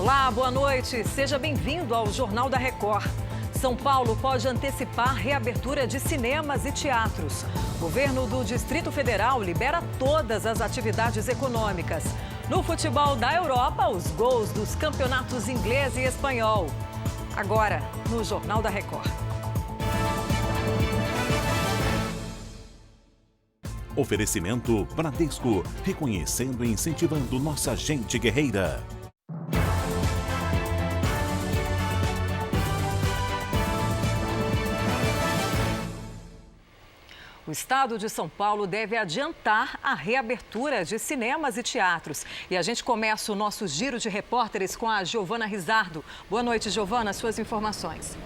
Olá, boa noite. Seja bem-vindo ao Jornal da Record. São Paulo pode antecipar reabertura de cinemas e teatros. Governo do Distrito Federal libera todas as atividades econômicas. No futebol da Europa, os gols dos campeonatos inglês e espanhol. Agora, no Jornal da Record. Oferecimento Bradesco, reconhecendo e incentivando nossa gente guerreira. O estado de São Paulo deve adiantar a reabertura de cinemas e teatros. E a gente começa o nosso giro de repórteres com a Giovana Rizardo. Boa noite, Giovana, suas informações.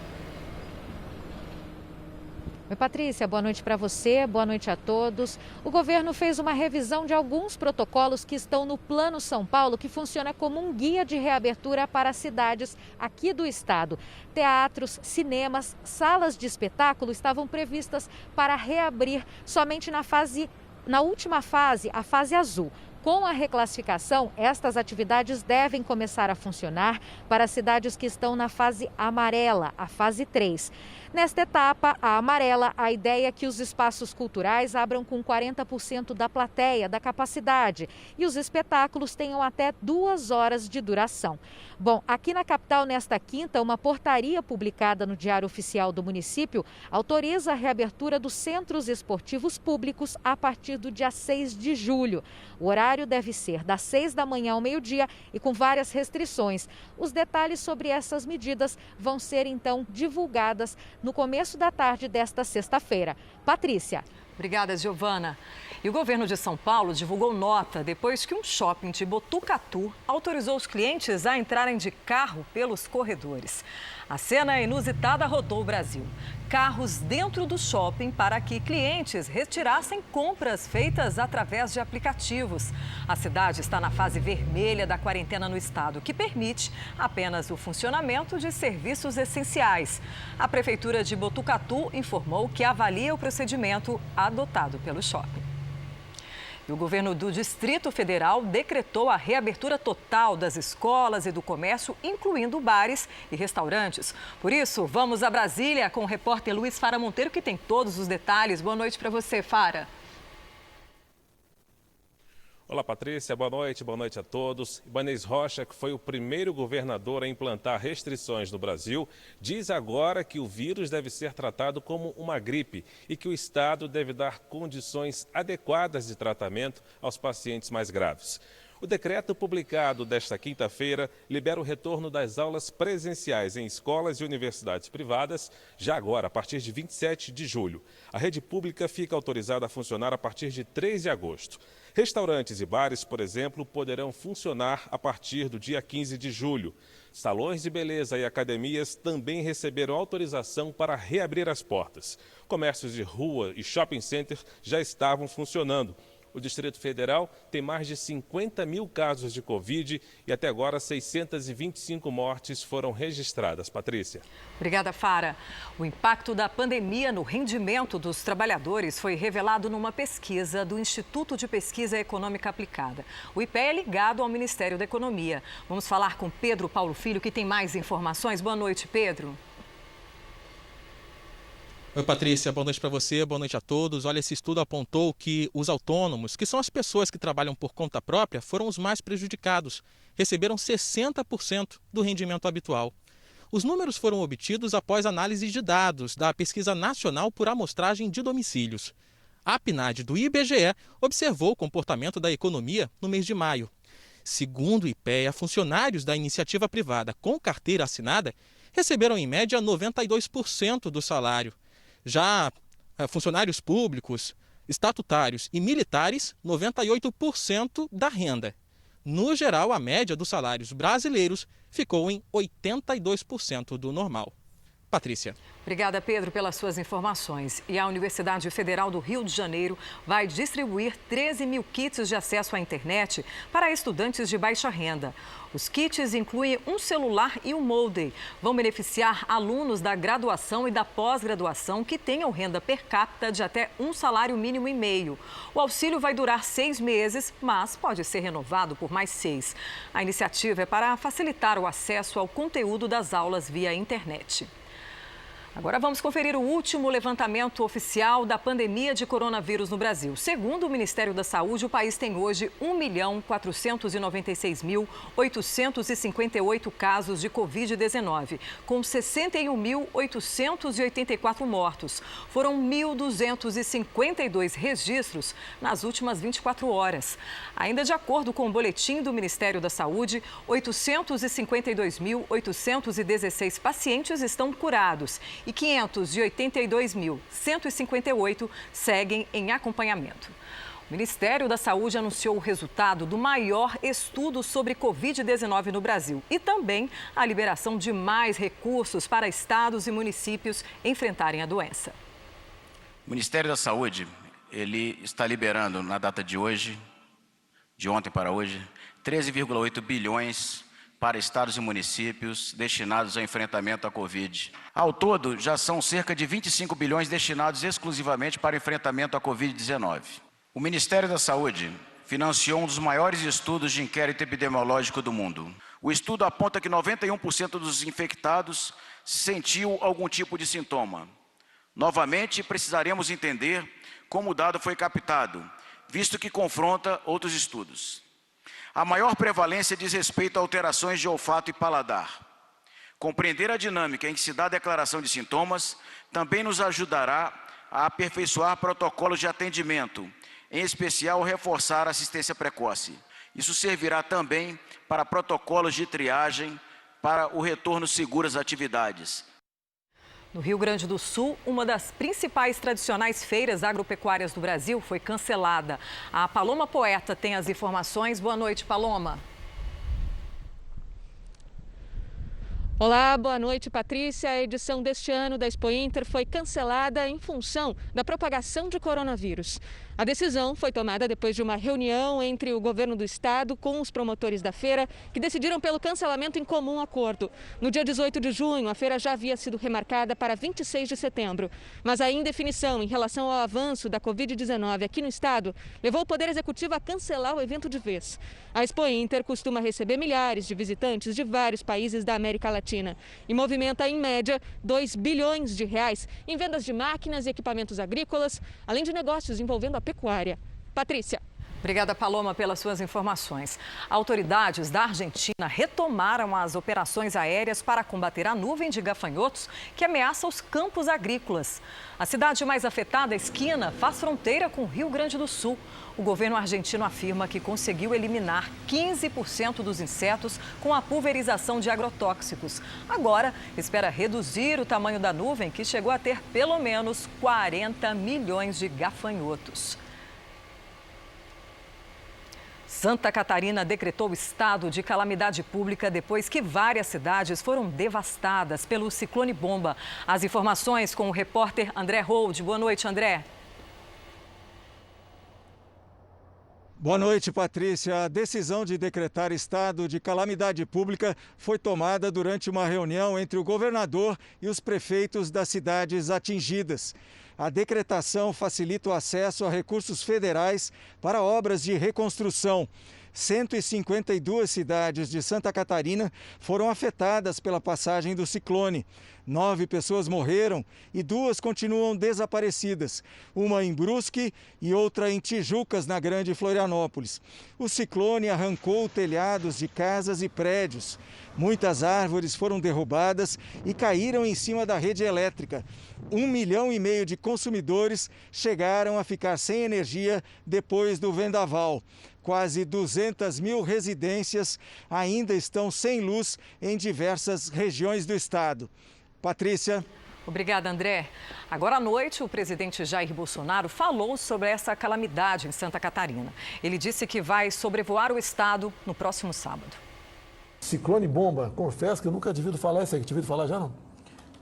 Oi, Patrícia, boa noite para você, boa noite a todos. O governo fez uma revisão de alguns protocolos que estão no Plano São Paulo, que funciona como um guia de reabertura para cidades aqui do estado. Teatros, cinemas, salas de espetáculo estavam previstas para reabrir somente na última fase, a fase azul. Com a reclassificação, estas atividades devem começar a funcionar para cidades que estão na fase amarela, a fase 3. Nesta etapa, a amarela, a ideia é que os espaços culturais abram com 40% da plateia, da capacidade, e os espetáculos tenham até 2 horas de duração. Bom, aqui na capital, nesta quinta, uma portaria publicada no Diário Oficial do município autoriza a reabertura dos centros esportivos públicos a partir do dia 6 de julho. O horário deve ser das 6 da manhã ao meio-dia e com várias restrições. Os detalhes sobre essas medidas vão ser, então, divulgadas no começo da tarde desta sexta-feira. Patrícia. Obrigada, Giovana. E o governo de São Paulo divulgou nota depois que um shopping de Botucatu autorizou os clientes a entrarem de carro pelos corredores. A cena inusitada rodou o Brasil. Carros dentro do shopping para que clientes retirassem compras feitas através de aplicativos. A cidade está na fase vermelha da quarentena no estado, que permite apenas o funcionamento de serviços essenciais. A Prefeitura de Botucatu informou que avalia o procedimento adotado pelo shopping. E o governo do Distrito Federal decretou a reabertura total das escolas e do comércio, incluindo bares e restaurantes. Por isso, vamos a Brasília com o repórter Luiz Fara Monteiro, que tem todos os detalhes. Boa noite para você, Fara. Olá, Patrícia. Boa noite a todos. Ibanez Rocha, que foi o primeiro governador a implantar restrições no Brasil, diz agora que o vírus deve ser tratado como uma gripe e que o Estado deve dar condições adequadas de tratamento aos pacientes mais graves. O decreto publicado desta quinta-feira libera o retorno das aulas presenciais em escolas e universidades privadas, já agora, a partir de 27 de julho. A rede pública fica autorizada a funcionar a partir de 3 de agosto. Restaurantes e bares, por exemplo, poderão funcionar a partir do dia 15 de julho. Salões de beleza e academias também receberam autorização para reabrir as portas. Comércios de rua e shopping center já estavam funcionando. O Distrito Federal tem mais de 50 mil casos de Covid e até agora 625 mortes foram registradas. Patrícia. Obrigada, Fara. O impacto da pandemia no rendimento dos trabalhadores foi revelado numa pesquisa do Instituto de Pesquisa Econômica Aplicada. O IPE é ligado ao Ministério da Economia. Vamos falar com Pedro Paulo Filho, que tem mais informações. Boa noite, Pedro. Oi, Patrícia, boa noite para você, boa noite a todos. Olha, esse estudo apontou que os autônomos, que são as pessoas que trabalham por conta própria, foram os mais prejudicados. Receberam 60% do rendimento habitual. Os números foram obtidos após análise de dados da Pesquisa Nacional por Amostragem de Domicílios. A PNAD do IBGE observou o comportamento da economia no mês de maio. Segundo o IPEA, funcionários da iniciativa privada com carteira assinada receberam em média 92% do salário. Já funcionários públicos, estatutários e militares, 98% da renda. No geral, a média dos salários brasileiros ficou em 82% do normal. Patrícia. Obrigada, Pedro, pelas suas informações. E a Universidade Federal do Rio de Janeiro vai distribuir 13 mil kits de acesso à internet para estudantes de baixa renda. Os kits incluem um celular e um modem. Vão beneficiar alunos da graduação e da pós-graduação que tenham renda per capita de até um salário mínimo e meio. O auxílio vai durar 6 meses, mas pode ser renovado por mais 6. A iniciativa é para facilitar o acesso ao conteúdo das aulas via internet. Agora vamos conferir o último levantamento oficial da pandemia de coronavírus no Brasil. Segundo o Ministério da Saúde, o país tem hoje 1.496.858 casos de Covid-19, com 61.884 mortos. Foram 1.252 registros nas últimas 24 horas. Ainda de acordo com o boletim do Ministério da Saúde, 852.816 pacientes estão curados e 582.158 seguem em acompanhamento. O Ministério da Saúde anunciou o resultado do maior estudo sobre Covid-19 no Brasil e também a liberação de mais recursos para estados e municípios enfrentarem a doença. O Ministério da Saúde, ele está liberando na data de hoje, de ontem para hoje, 13,8 bilhões para estados e municípios destinados ao enfrentamento à Covid. Ao todo, já são cerca de 25 bilhões destinados exclusivamente para o enfrentamento à Covid-19. O Ministério da Saúde financiou um dos maiores estudos de inquérito epidemiológico do mundo. O estudo aponta que 91% dos infectados sentiu algum tipo de sintoma. Novamente, precisaremos entender como o dado foi captado, visto que confronta outros estudos. A maior prevalência diz respeito a alterações de olfato e paladar. Compreender a dinâmica em que se dá a declaração de sintomas também nos ajudará a aperfeiçoar protocolos de atendimento, em especial reforçar a assistência precoce. Isso servirá também para protocolos de triagem para o retorno seguro às atividades. No Rio Grande do Sul, uma das principais tradicionais feiras agropecuárias do Brasil foi cancelada. A Paloma Poeta tem as informações. Boa noite, Paloma. Olá, boa noite, Patrícia. A edição deste ano da Expo Inter foi cancelada em função da propagação de coronavírus. A decisão foi tomada depois de uma reunião entre o governo do estado com os promotores da feira, que decidiram pelo cancelamento em comum acordo. No dia 18 de junho, a feira já havia sido remarcada para 26 de setembro. Mas a indefinição em relação ao avanço da Covid-19 aqui no estado levou o Poder Executivo a cancelar o evento de vez. A Expo Inter costuma receber milhares de visitantes de vários países da América Latina e movimenta, em média, 2 bilhões de reais em vendas de máquinas e equipamentos agrícolas, além de negócios envolvendo a pecuária. Patrícia. Obrigada, Paloma, pelas suas informações. Autoridades da Argentina retomaram as operações aéreas para combater a nuvem de gafanhotos que ameaça os campos agrícolas. A cidade mais afetada, Esquina, faz fronteira com o Rio Grande do Sul. O governo argentino afirma que conseguiu eliminar 15% dos insetos com a pulverização de agrotóxicos. Agora, espera reduzir o tamanho da nuvem, que chegou a ter pelo menos 40 milhões de gafanhotos. Santa Catarina decretou estado de calamidade pública depois que várias cidades foram devastadas pelo ciclone bomba. As informações com o repórter André Hold. Boa noite, André. Boa noite, Patrícia. A decisão de decretar estado de calamidade pública foi tomada durante uma reunião entre o governador e os prefeitos das cidades atingidas. A decretação facilita o acesso a recursos federais para obras de reconstrução. 152 cidades de Santa Catarina foram afetadas pela passagem do ciclone. 9 pessoas morreram e 2 continuam desaparecidas, uma em Brusque e outra em Tijucas, na Grande Florianópolis. O ciclone arrancou telhados de casas e prédios. Muitas árvores foram derrubadas e caíram em cima da rede elétrica. 1,5 milhão de consumidores chegaram a ficar sem energia depois do vendaval. Quase 200 mil residências ainda estão sem luz em diversas regiões do estado. Patrícia. Obrigada, André. Agora à noite, o presidente Jair Bolsonaro falou sobre essa calamidade em Santa Catarina. Ele disse que vai sobrevoar o estado no próximo sábado. Ciclone bomba, confesso que eu nunca tinha ouvido falar isso aí. Tinha ouvido falar já, não?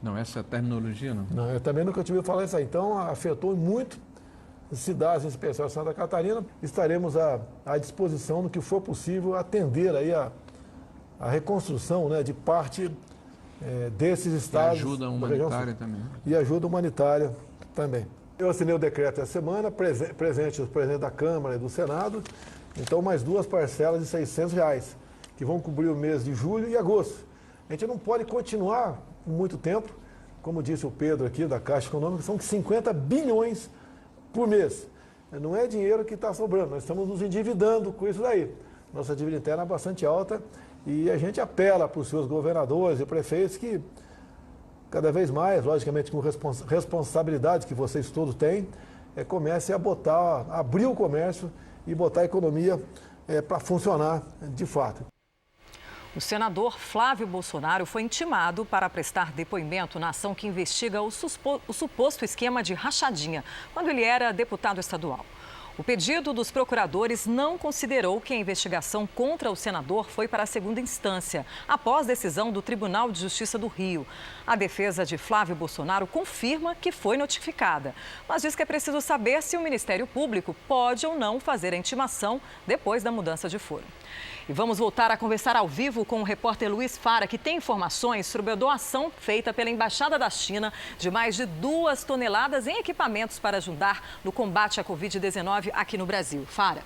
Não, essa terminologia não. Não, eu também nunca tive falar isso aí. Então, afetou muito cidades, em especial Santa Catarina. Estaremos à disposição no que for possível atender aí a reconstrução, né, de parte desses estados. E ajuda humanitária também. E ajuda humanitária também. Eu assinei o decreto essa semana, presente o presidente da Câmara e do Senado. Então, mais 2 parcelas de R$600, que vão cobrir o mês de julho e agosto. A gente não pode continuar por muito tempo, como disse o Pedro aqui da Caixa Econômica, são 50 bilhões por mês. Não é dinheiro que está sobrando, nós estamos nos endividando com isso daí. Nossa dívida interna é bastante alta e a gente apela para os seus governadores e prefeitos que, cada vez mais, logicamente com responsabilidade que vocês todos têm, comece a abrir o comércio e botar a economia para funcionar de fato. O senador Flávio Bolsonaro foi intimado para prestar depoimento na ação que investiga o suposto esquema de rachadinha, quando ele era deputado estadual. O pedido dos procuradores não considerou que a investigação contra o senador foi para a segunda instância, após decisão do Tribunal de Justiça do Rio. A defesa de Flávio Bolsonaro confirma que foi notificada, mas diz que é preciso saber se o Ministério Público pode ou não fazer a intimação depois da mudança de foro. E vamos voltar a conversar ao vivo com o repórter Luiz Fara, que tem informações sobre a doação feita pela Embaixada da China de mais de 2 toneladas em equipamentos para ajudar no combate à Covid-19 aqui no Brasil. Fara.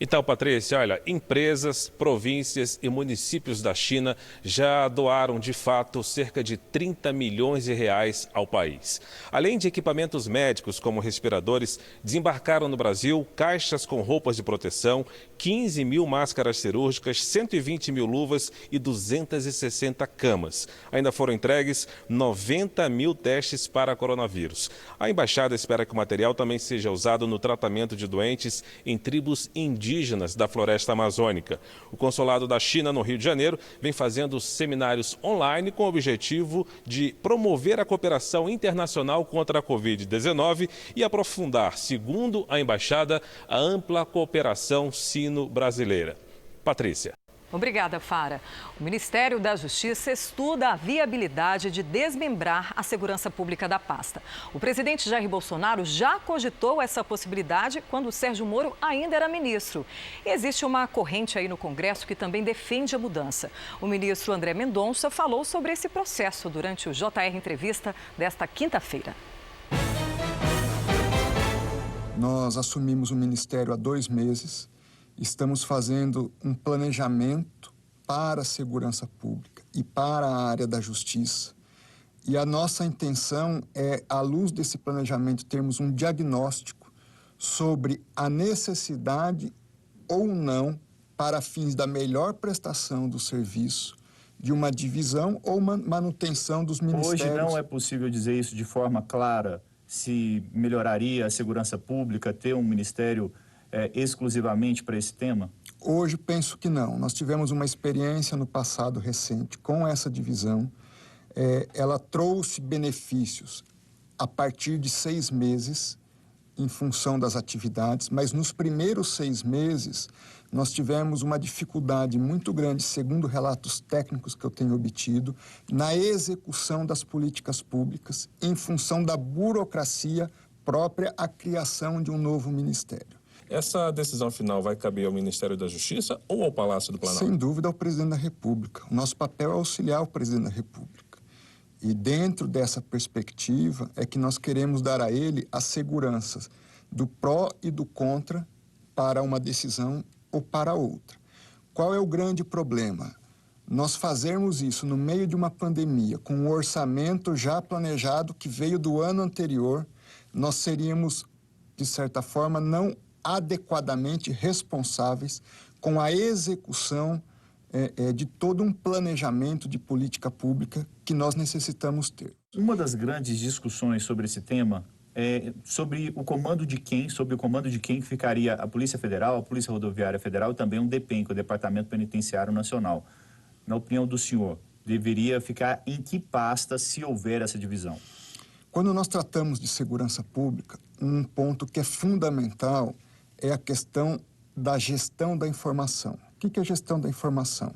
Então, Patrícia, olha, empresas, províncias e municípios da China já doaram, de fato, cerca de 30 milhões de reais ao país. Além de equipamentos médicos, como respiradores, desembarcaram no Brasil caixas com roupas de proteção, 15 mil máscaras cirúrgicas, 120 mil luvas e 260 camas. Ainda foram entregues 90 mil testes para coronavírus. A embaixada espera que o material também seja usado no tratamento de doentes em tribos indígenas da floresta amazônica. O consulado da China no Rio de Janeiro vem fazendo seminários online com o objetivo de promover a cooperação internacional contra a Covid-19 e aprofundar, segundo a embaixada, a ampla cooperação sino-brasileira. Patrícia. Obrigada, Fara. O Ministério da Justiça estuda a viabilidade de desmembrar a segurança pública da pasta. O presidente Jair Bolsonaro já cogitou essa possibilidade quando o Sérgio Moro ainda era ministro. E existe uma corrente aí no Congresso que também defende a mudança. O ministro André Mendonça falou sobre esse processo durante o JR Entrevista desta quinta-feira. Nós assumimos o ministério há 2 meses. Estamos fazendo um planejamento para a segurança pública e para a área da justiça. E a nossa intenção é, à luz desse planejamento, termos um diagnóstico sobre a necessidade ou não, para fins da melhor prestação do serviço, de uma divisão ou manutenção dos ministérios. Hoje não é possível dizer isso de forma clara, se melhoraria a segurança pública, ter um ministério exclusivamente para esse tema? Hoje penso que não. Nós tivemos uma experiência no passado recente com essa divisão. Ela trouxe benefícios a partir de 6 meses em função das atividades, mas nos primeiros 6 meses nós tivemos uma dificuldade muito grande, segundo relatos técnicos que eu tenho obtido, na execução das políticas públicas em função da burocracia própria à criação de um novo ministério. Essa decisão final vai caber ao Ministério da Justiça ou ao Palácio do Planalto? Sem dúvida ao presidente da República. O nosso papel é auxiliar o presidente da República. E dentro dessa perspectiva é que nós queremos dar a ele as seguranças do pró e do contra para uma decisão ou para outra. Qual é o grande problema? Nós fazermos isso no meio de uma pandemia, com um orçamento já planejado que veio do ano anterior, nós seríamos, de certa forma, não adequadamente responsáveis com a execução de todo um planejamento de política pública que nós necessitamos ter. Uma das grandes discussões sobre esse tema é sobre o comando de quem ficaria a Polícia Federal, a Polícia Rodoviária Federal e também o DEPEN, que é o Departamento Penitenciário Nacional. Na opinião do senhor, deveria ficar em que pasta se houver essa divisão? Quando nós tratamos de segurança pública, um ponto que é fundamental é a questão da gestão da informação. O que é a gestão da informação?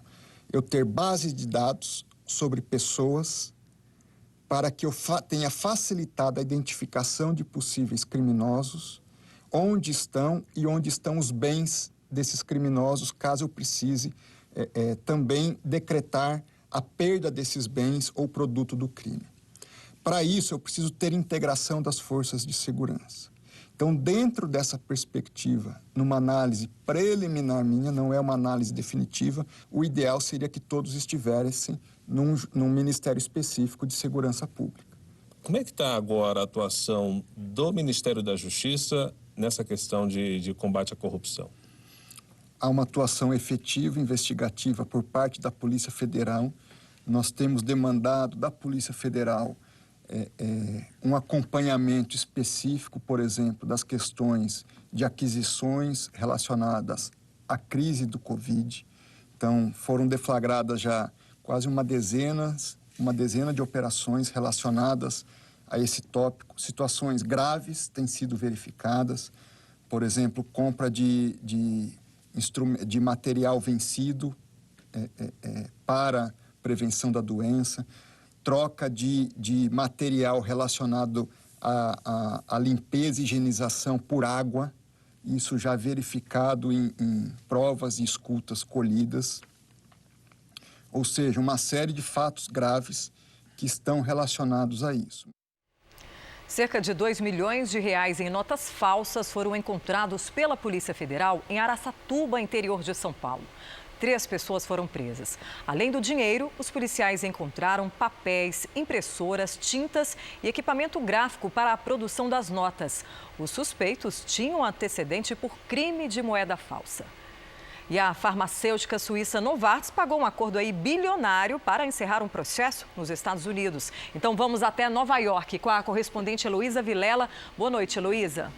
Eu ter bases de dados sobre pessoas para que eu tenha facilitado a identificação de possíveis criminosos, onde estão e onde estão os bens desses criminosos, caso eu precise também decretar a perda desses bens ou produto do crime. Para isso, eu preciso ter integração das forças de segurança. Então, dentro dessa perspectiva, numa análise preliminar minha, não é uma análise definitiva, o ideal seria que todos estivessem num Ministério específico de Segurança Pública. Como é que está agora a atuação do Ministério da Justiça nessa questão de combate à corrupção? Há uma atuação efetiva, investigativa por parte da Polícia Federal. Nós temos demandado da Polícia Federal um acompanhamento específico, por exemplo, das questões de aquisições relacionadas à crise do Covid. Então, foram deflagradas já quase uma dezena de operações relacionadas a esse tópico. Situações graves têm sido verificadas, por exemplo, compra de material vencido para prevenção da doença, troca de material relacionado à limpeza e higienização por água, isso já verificado em provas e escutas colhidas. Ou seja, uma série de fatos graves que estão relacionados a isso. Cerca de R$2 milhões em notas falsas foram encontrados pela Polícia Federal em Araçatuba, interior de São Paulo. 3 pessoas foram presas. Além do dinheiro, os policiais encontraram papéis, impressoras, tintas e equipamento gráfico para a produção das notas. Os suspeitos tinham antecedente por crime de moeda falsa. E a farmacêutica suíça Novartis pagou um acordo bilionário para encerrar um processo nos Estados Unidos. Então vamos até Nova York com a correspondente Heloísa Vilela. Boa noite, Heloísa.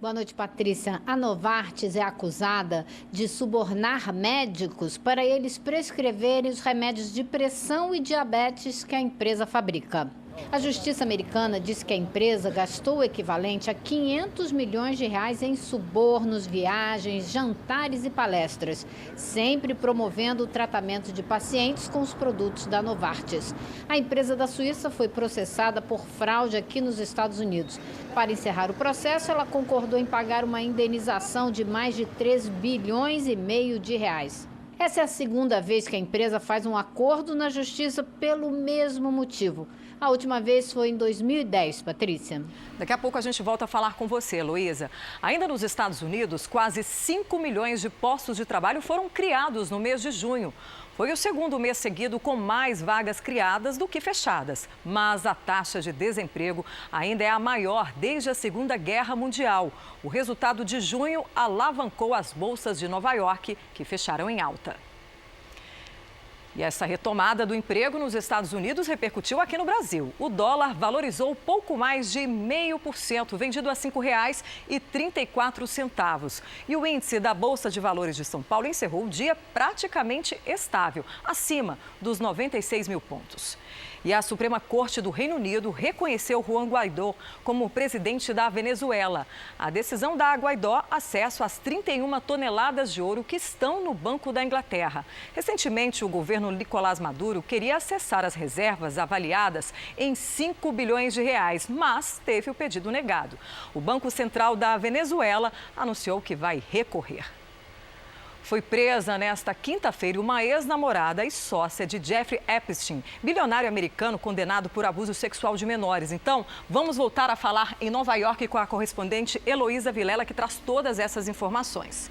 Boa noite, Patrícia. A Novartis é acusada de subornar médicos para eles prescreverem os remédios de pressão e diabetes que a empresa fabrica. A Justiça americana disse que a empresa gastou o equivalente a R$500 milhões em subornos, viagens, jantares e palestras, sempre promovendo o tratamento de pacientes com os produtos da Novartis. A empresa da Suíça foi processada por fraude aqui nos Estados Unidos. Para encerrar o processo, ela concordou em pagar uma indenização de mais de R$3,5 bilhões. Essa é a segunda vez que a empresa faz um acordo na Justiça pelo mesmo motivo. A última vez foi em 2010, Patrícia. Daqui a pouco a gente volta a falar com você, Heloísa. Ainda nos Estados Unidos, quase 5 milhões de postos de trabalho foram criados no mês de junho. Foi o segundo mês seguido com mais vagas criadas do que fechadas. Mas a taxa de desemprego ainda é a maior desde a Segunda Guerra Mundial. O resultado de junho alavancou as bolsas de Nova York, que fecharam em alta. E essa retomada do emprego nos Estados Unidos repercutiu aqui no Brasil. O dólar valorizou pouco mais de 0,5%, vendido a R$ 5,34. E o índice da Bolsa de Valores de São Paulo encerrou o dia praticamente estável, acima dos 96 mil pontos. E a Suprema Corte do Reino Unido reconheceu Juan Guaidó como presidente da Venezuela. A decisão dá a Guaidó acesso às 31 toneladas de ouro que estão no Banco da Inglaterra. Recentemente, o governo Nicolás Maduro queria acessar as reservas avaliadas em 5 bilhões de reais, mas teve o pedido negado. O Banco Central da Venezuela anunciou que vai recorrer. Foi presa nesta quinta-feira uma ex-namorada e sócia de Jeffrey Epstein, bilionário americano condenado por abuso sexual de menores. Então, vamos voltar a falar em Nova York com a correspondente Heloísa Vilela, que traz todas essas informações.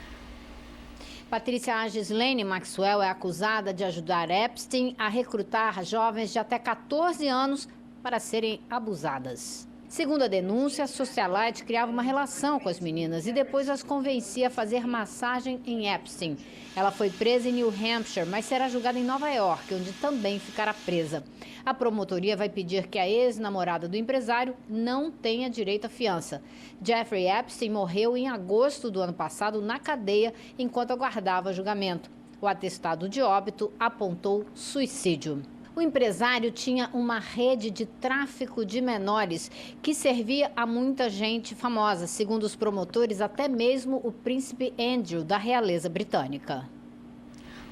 Patrícia, a Ghislaine Maxwell é acusada de ajudar Epstein a recrutar jovens de até 14 anos para serem abusadas. Segundo a denúncia, a socialite criava uma relação com as meninas e depois as convencia a fazer massagem em Epstein. Ela foi presa em New Hampshire, mas será julgada em Nova York, onde também ficará presa. A promotoria vai pedir que a ex-namorada do empresário não tenha direito à fiança. Jeffrey Epstein morreu em agosto do ano passado na cadeia enquanto aguardava julgamento. O atestado de óbito apontou suicídio. O empresário tinha uma rede de tráfico de menores que servia a muita gente famosa, segundo os promotores, até mesmo o príncipe Andrew, da realeza britânica.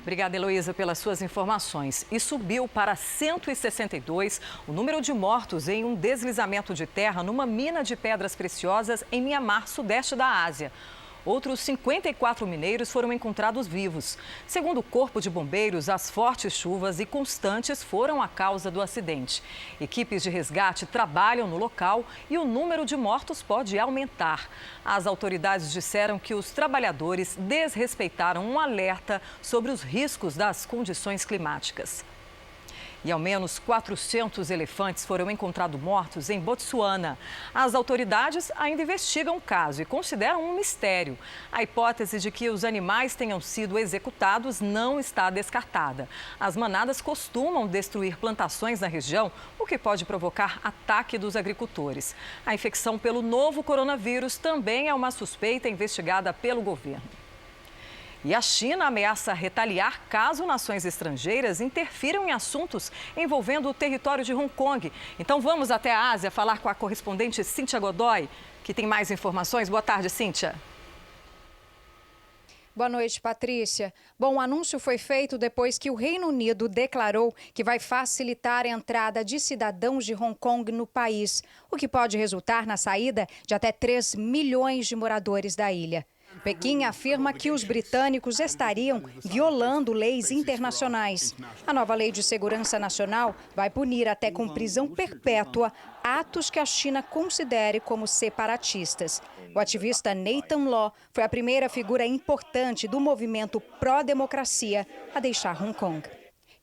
Obrigada, Heloísa, pelas suas informações. E subiu para 162 o número de mortos em um deslizamento de terra numa mina de pedras preciosas em Mianmar, sudeste da Ásia. Outros 54 mineiros foram encontrados vivos. Segundo o Corpo de Bombeiros, as fortes chuvas e constantes foram a causa do acidente. Equipes de resgate trabalham no local e o número de mortos pode aumentar. As autoridades disseram que os trabalhadores desrespeitaram um alerta sobre os riscos das condições climáticas. E ao menos 400 elefantes foram encontrados mortos em Botsuana. As autoridades ainda investigam o caso e consideram um mistério. A hipótese de que os animais tenham sido executados não está descartada. As manadas costumam destruir plantações na região, o que pode provocar ataque dos agricultores. A infecção pelo novo coronavírus também é uma suspeita investigada pelo governo. E a China ameaça retaliar caso nações estrangeiras interfiram em assuntos envolvendo o território de Hong Kong. Então vamos até a Ásia falar com a correspondente Cíntia Godoy, que tem mais informações. Boa tarde, Cíntia. Boa noite, Patrícia. Bom, o anúncio foi feito depois que o Reino Unido declarou que vai facilitar a entrada de cidadãos de Hong Kong no país, o que pode resultar na saída de até 3 milhões de moradores da ilha. Pequim afirma que os britânicos estariam violando leis internacionais. A nova lei de segurança nacional vai punir até com prisão perpétua atos que a China considere como separatistas. O ativista Nathan Law foi a primeira figura importante do movimento pró-democracia a deixar Hong Kong.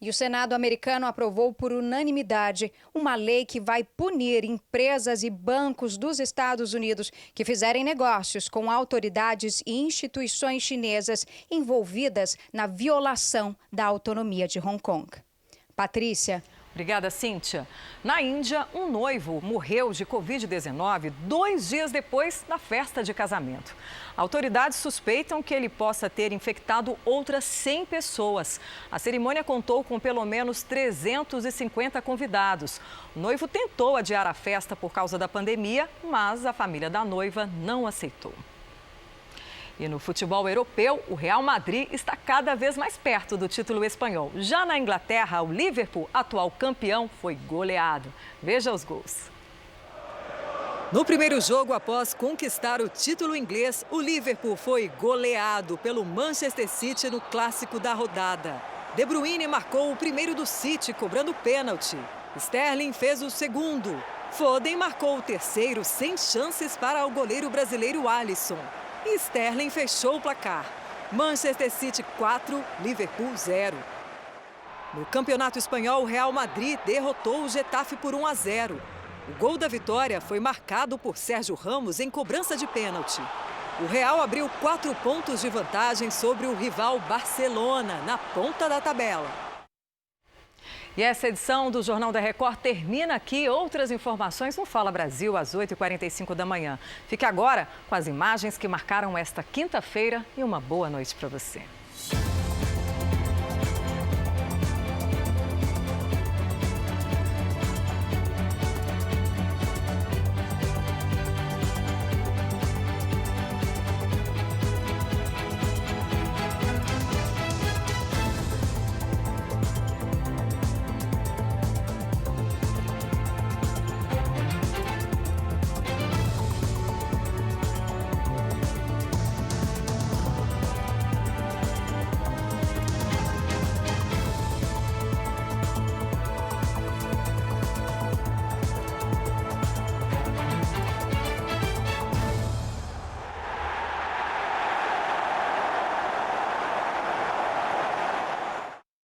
E o Senado americano aprovou por unanimidade uma lei que vai punir empresas e bancos dos Estados Unidos que fizerem negócios com autoridades e instituições chinesas envolvidas na violação da autonomia de Hong Kong. Patrícia. Obrigada, Cíntia. Na Índia, um noivo morreu de Covid-19 2 dias depois da festa de casamento. Autoridades suspeitam que ele possa ter infectado outras 100 pessoas. A cerimônia contou com pelo menos 350 convidados. O noivo tentou adiar a festa por causa da pandemia, mas a família da noiva não aceitou. E no futebol europeu, o Real Madrid está cada vez mais perto do título espanhol. Já na Inglaterra, o Liverpool, atual campeão, foi goleado. Veja os gols. No primeiro jogo, após conquistar o título inglês, o Liverpool foi goleado pelo Manchester City no clássico da rodada. De Bruyne marcou o primeiro do City, cobrando pênalti. Sterling fez o segundo. Foden marcou o terceiro, sem chances para o goleiro brasileiro Alisson. E Sterling fechou o placar. Manchester City 4, Liverpool 0. No Campeonato Espanhol, o Real Madrid derrotou o Getafe por 1-0. O gol da vitória foi marcado por Sérgio Ramos em cobrança de pênalti. O Real abriu 4 pontos de vantagem sobre o rival Barcelona, na ponta da tabela. E essa edição do Jornal da Record termina aqui. Outras informações no Fala Brasil, às 8h45 da manhã. Fique agora com as imagens que marcaram esta quinta-feira e uma boa noite para você.